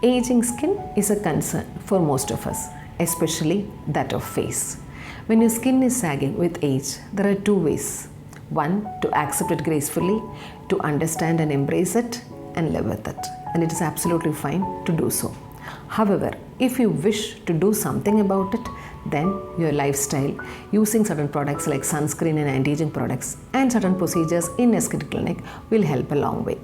Aging skin is a concern for most of us, especially that of face. When your skin is sagging with age, there are two ways. One, to accept it gracefully, to understand and embrace it, and live with it. And it is absolutely fine to do so. However, if you wish to do something about it, then your lifestyle, using certain products like sunscreen and anti-aging products and certain procedures in a skin clinic will help a long way.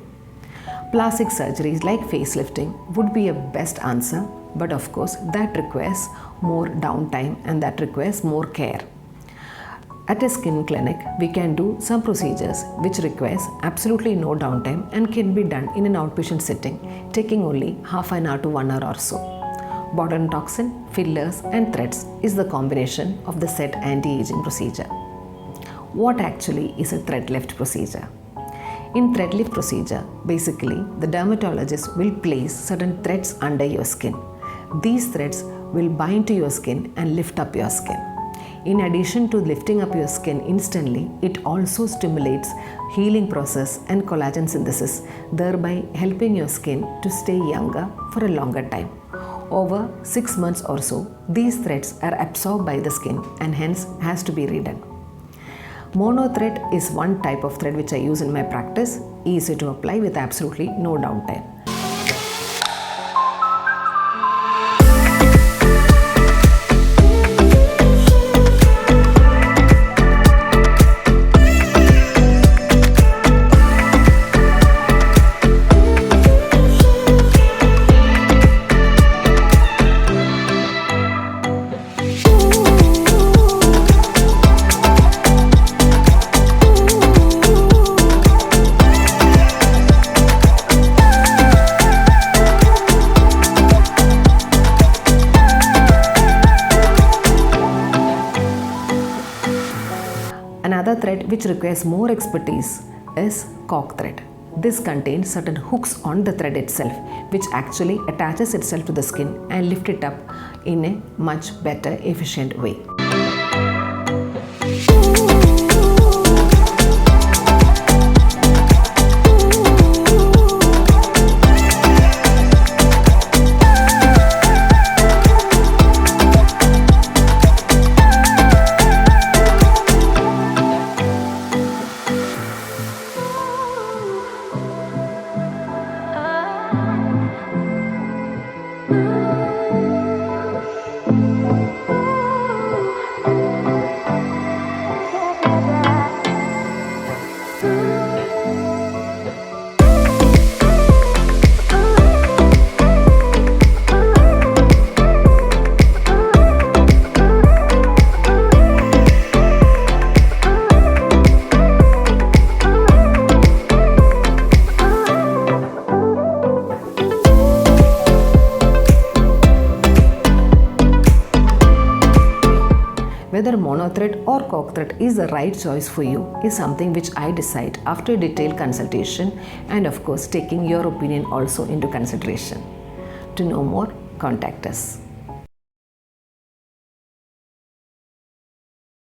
Plastic surgeries like facelifting would be a best answer, but of course that requires more downtime and that requires more care. At a skin clinic, we can do some procedures which requires absolutely no downtime and can be done in an outpatient setting, taking only half an hour to 1 hour or so. Botulinum toxin, fillers and threads is the combination of the said anti-aging procedure. What actually is a thread lift procedure? In thread lift procedure, basically the dermatologist will place certain threads under your skin. These threads will bind to your skin and lift up your skin. In addition to lifting up your skin instantly, it also stimulates healing process and collagen synthesis, thereby helping your skin to stay younger for a longer time. Over 6 months or so, these threads are absorbed by the skin and hence has to be redone. Mono thread is one type of thread which I use in my practice, easy to apply with absolutely no downtime. Another thread which requires more expertise is cork thread. This contains certain hooks on the thread itself which actually attaches itself to the skin and lift it up in a much better, efficient way. Whether mono thread or cork thread is the right choice for you is something which I decide after a detailed consultation and of course taking your opinion also into consideration. To know more, contact us.